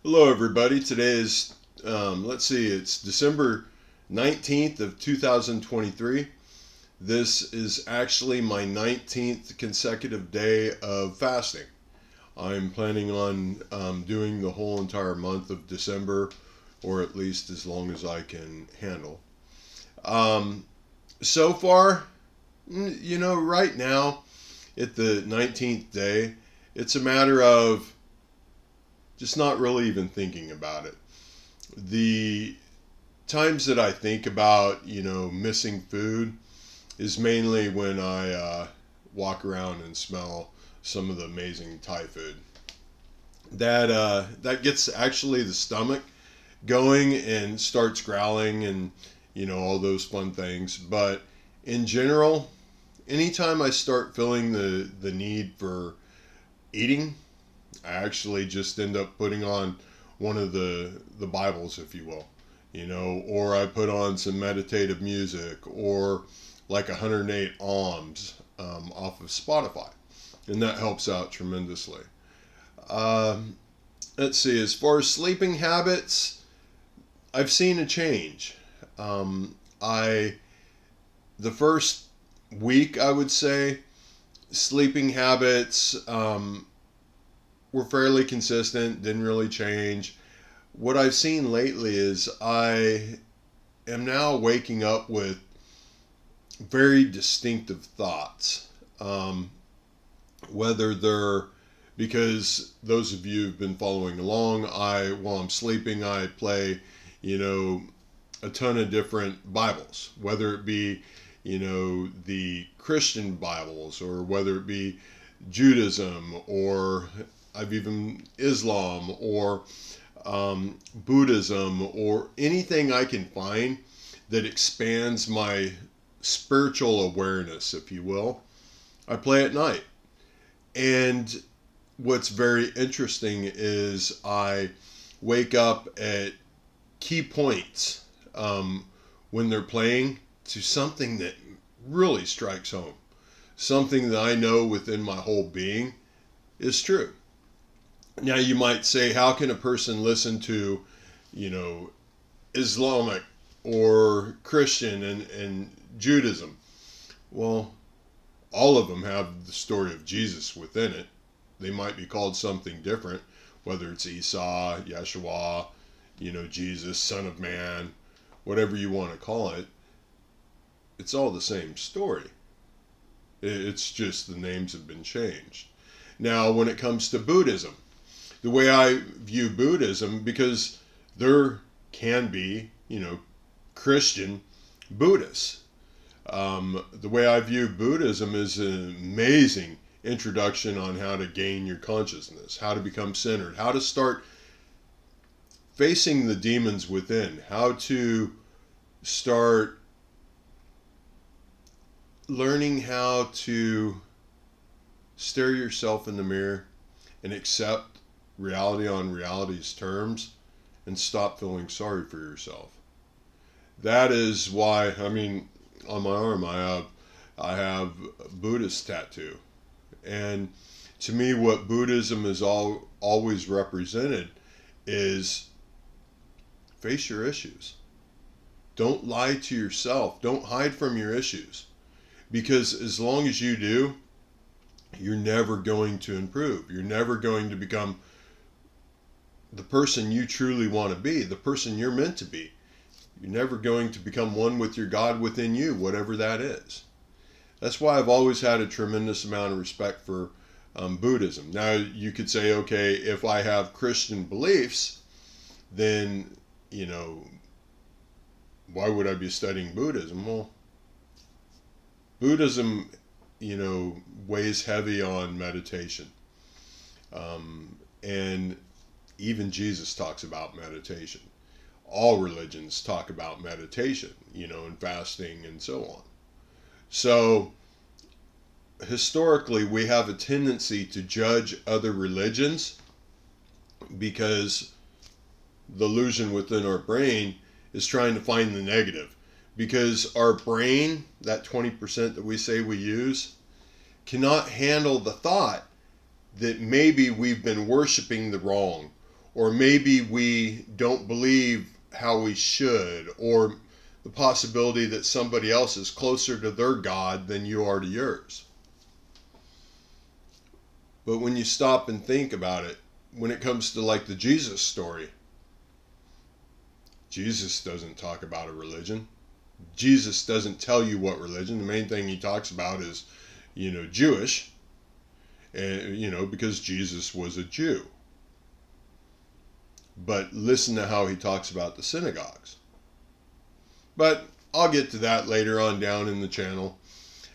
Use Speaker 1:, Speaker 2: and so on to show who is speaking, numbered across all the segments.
Speaker 1: Hello, everybody. Today is, it's December 19th of 2023. This is actually my 19th consecutive day of fasting. I'm planning on doing the whole entire month of December, or at least as long as I can handle. Um, so far, right now, at the 19th day, it's a matter of just not really even thinking about it. The times that I think about, missing food is mainly when I walk around and smell some of the amazing Thai food. That gets actually the stomach going and starts growling and all those fun things. But in general, anytime I start feeling the need for eating, I actually just end up putting on one of the Bibles, if you will, or I put on some meditative music or like 108 Alms off of Spotify, and that helps out tremendously. Um, let's see, as far as sleeping habits, I've seen a change. I the first week, I would say, sleeping habits were fairly consistent, didn't really change. What I've seen lately is I am now waking up with very distinctive thoughts. Um, whether they're because those of you who've been following along, while I'm sleeping, I play, you know, a ton of different Bibles, whether it be, the Christian Bibles or whether it be Judaism or I've even Islam or Buddhism or anything I can find that expands my spiritual awareness, if you will. I play at night. And what's very interesting is I wake up at key points when they're playing to something that really strikes home. Something that I know within my whole being is true. Now, you might say, how can a person listen to, you know, Islamic or Christian and Judaism? Well, all of them have the story of Jesus within it. They might be called something different, whether it's Esau, Yeshua, Jesus, Son of Man, whatever you want to call it. It's all the same story. It's just the names have been changed. Now, when it comes to Buddhism, the way I view Buddhism, because there can be, Christian Buddhists. The way I view Buddhism is an amazing introduction on how to gain your consciousness, how to become centered, how to start facing the demons within, how to start learning how to stare yourself in the mirror and accept reality on reality's terms and stop feeling sorry for yourself. That is why, on my arm I have a Buddhist tattoo. And to me, what Buddhism has always represented is face your issues. Don't lie to yourself. Don't hide from your issues. Because as long as you do, you're never going to improve. You're never going to become the person you truly want to be, the person you're meant to be. You're never going to become one with your God within you, whatever that is. That's why I've always had a tremendous amount of respect for Buddhism. Now, you could say, okay, if I have Christian beliefs, then, why would I be studying Buddhism? Well, Buddhism, weighs heavy on meditation. And even Jesus talks about meditation. All religions talk about meditation, and fasting and so on. So, historically, we have a tendency to judge other religions because the illusion within our brain is trying to find the negative. Because our brain, that 20% that we say we use, cannot handle the thought that maybe we've been worshiping the wrong, or maybe we don't believe how we should, or the possibility that somebody else is closer to their God than you are to yours. But when you stop and think about it, when it comes to like the Jesus story, Jesus doesn't talk about a religion. Jesus doesn't tell you what religion. The main thing he talks about is, Jewish, and because Jesus was a Jew. But listen to how he talks about the synagogues. But I'll get to that later on down in the channel.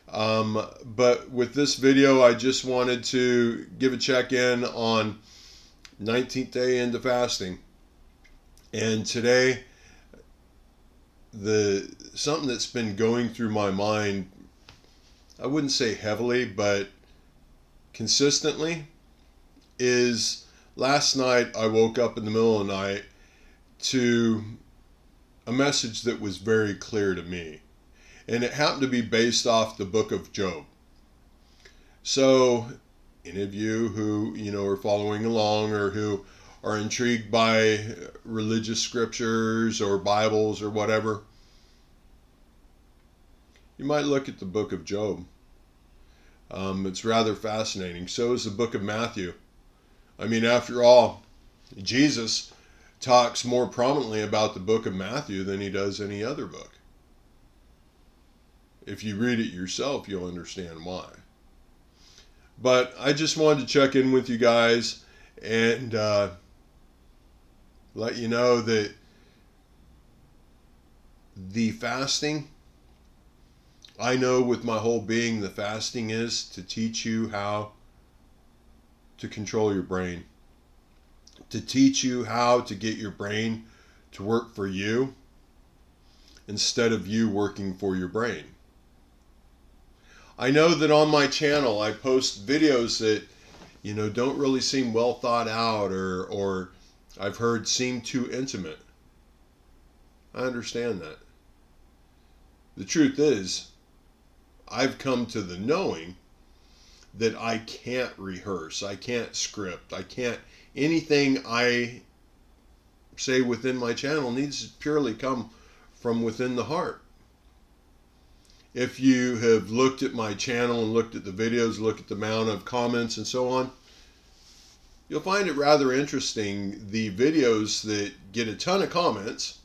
Speaker 1: But with this video, I just wanted to give a check-in on 19th day into fasting. And today, something that's been going through my mind, I wouldn't say heavily, but consistently, is last night I woke up in the middle of the night to a message that was very clear to me. And it happened to be based off the book of Job. So, any of you who, are following along or who are intrigued by religious scriptures or Bibles or whatever, you might look at the book of Job. It's rather fascinating. So is the book of Matthew. I mean, after all, Jesus talks more prominently about the book of Matthew than he does any other book. If you read it yourself, you'll understand why. But I just wanted to check in with you guys and let you know that the fasting, I know with my whole being, the fasting is to teach you how to control your brain, to teach you how to get your brain to work for you instead of you working for your brain. I know that on my channel I post videos that, don't really seem well thought out or I've heard seem too intimate. I understand that. The truth is, I've come to the knowing that I can't rehearse, I can't script, anything I say within my channel needs to purely come from within the heart. If you have looked at my channel and looked at the videos, looked at the amount of comments and so on, you'll find it rather interesting, the videos that get a ton of comments,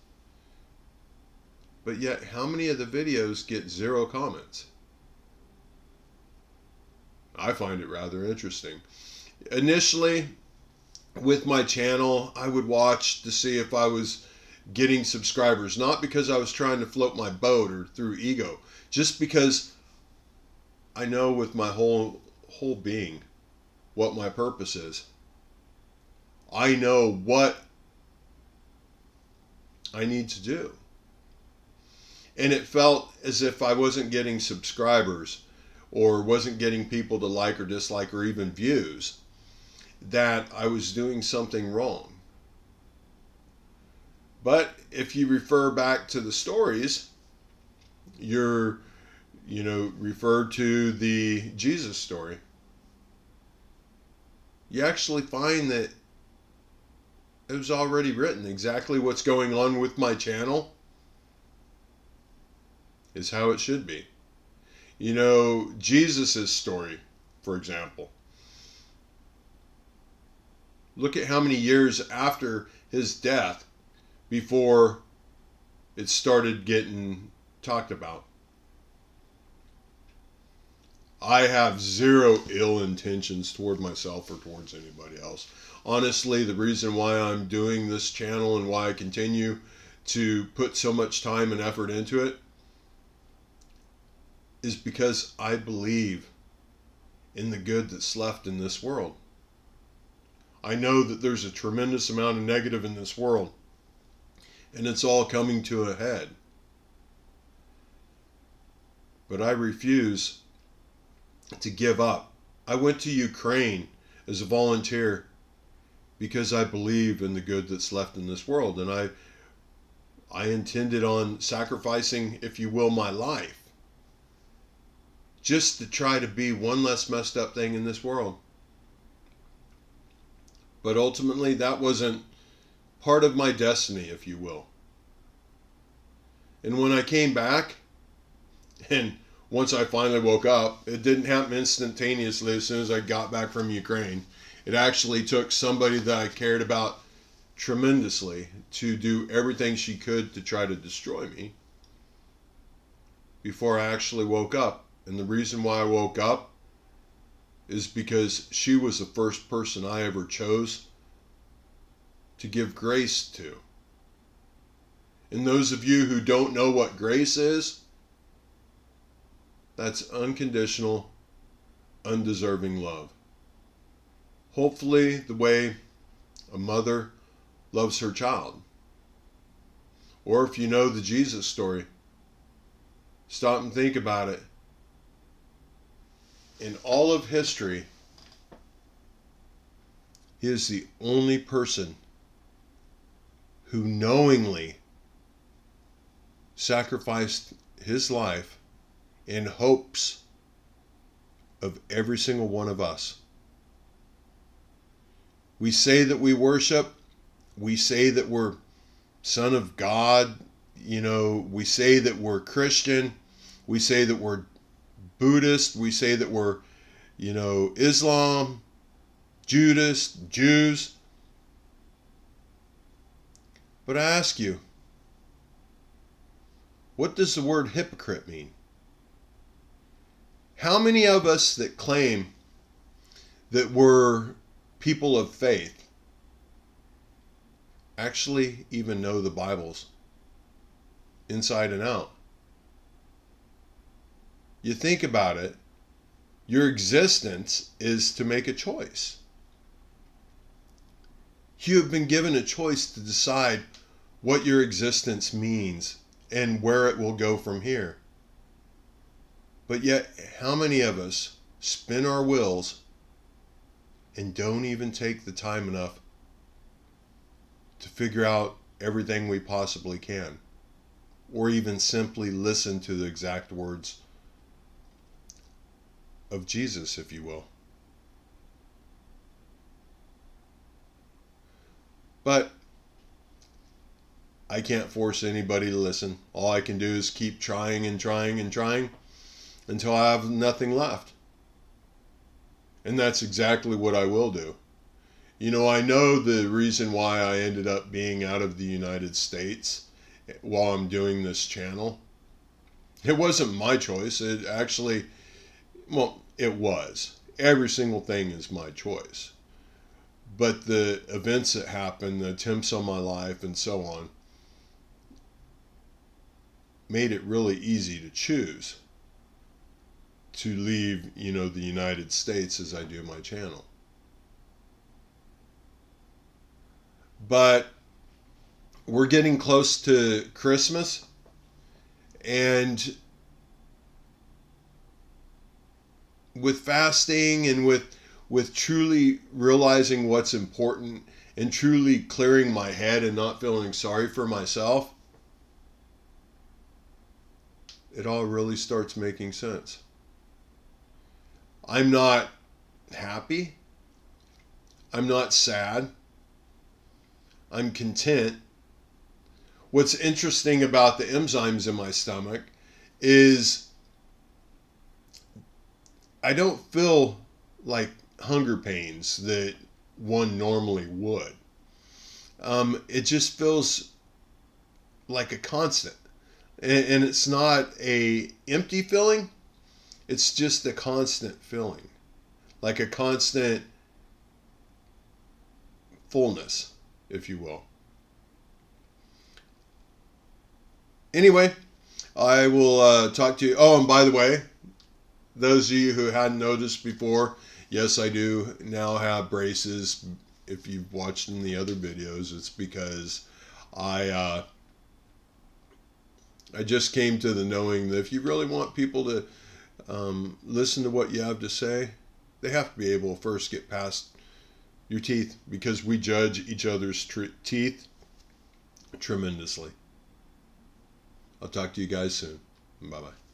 Speaker 1: but yet how many of the videos get 0 comments? I find it rather interesting. Initially, with my channel, I would watch to see if I was getting subscribers, not because I was trying to float my boat or through ego, just because I know with my whole being what my purpose is. I know what I need to do. And it felt as if I wasn't getting subscribers or wasn't getting people to like or dislike or even views, that I was doing something wrong. But if you refer back to the stories, you're, referred to the Jesus story, you actually find that it was already written. Exactly what's going on with my channel is how it should be. Jesus' story, for example. Look at how many years after his death before it started getting talked about. I have 0 ill intentions toward myself or towards anybody else. Honestly, the reason why I'm doing this channel and why I continue to put so much time and effort into it is because I believe in the good that's left in this world. I know that there's a tremendous amount of negative in this world, and it's all coming to a head. But I refuse to give up. I went to Ukraine as a volunteer because I believe in the good that's left in this world, and I intended on sacrificing, if you will, my life just to try to be one less messed up thing in this world. But ultimately, that wasn't part of my destiny, if you will. And when I came back, and once I finally woke up, it didn't happen instantaneously as soon as I got back from Ukraine. It actually took somebody that I cared about tremendously to do everything she could to try to destroy me before I actually woke up. And the reason why I woke up is because she was the first person I ever chose to give grace to. And those of you who don't know what grace is, that's unconditional, undeserving love. Hopefully, the way a mother loves her child. Or if you know the Jesus story, stop and think about it. In all of history, he is the only person who knowingly sacrificed his life in hopes of every single one of us. We say that we worship, we say that we're son of God, we say that we're Christian, we say that we're Buddhist, we say that we're, Islam, Jews. But I ask you, what does the word hypocrite mean? How many of us that claim that we're people of faith actually even know the Bibles inside and out? You think about it, your existence is to make a choice. You have been given a choice to decide what your existence means and where it will go from here. But yet, how many of us spin our wheels and don't even take the time enough to figure out everything we possibly can, or even simply listen to the exact words of Jesus, if you will? But I can't force anybody to listen. All I can do is keep trying and trying and trying until I have nothing left. And that's exactly what I will do. I know the reason why I ended up being out of the United States while I'm doing this channel. It wasn't my choice. It was. Every single thing is my choice. But the events that happened, the attempts on my life, and so on, made it really easy to choose to leave, the United States as I do my channel. But we're getting close to Christmas, and with fasting and with truly realizing what's important and truly clearing my head and not feeling sorry for myself, it all really starts making sense. I'm not happy. I'm not sad. I'm content. What's interesting about the enzymes in my stomach is I don't feel like hunger pains that one normally would. It just feels like a constant. And it's not a empty feeling. It's just a constant feeling. Like a constant fullness, if you will. Anyway, I will talk to you. Oh, and by the way, those of you who hadn't noticed before, yes, I do now have braces. If you've watched in the other videos, it's because I just came to the knowing that if you really want people to listen to what you have to say, they have to be able to first get past your teeth, because we judge each other's teeth tremendously. I'll talk to you guys soon. Bye-bye.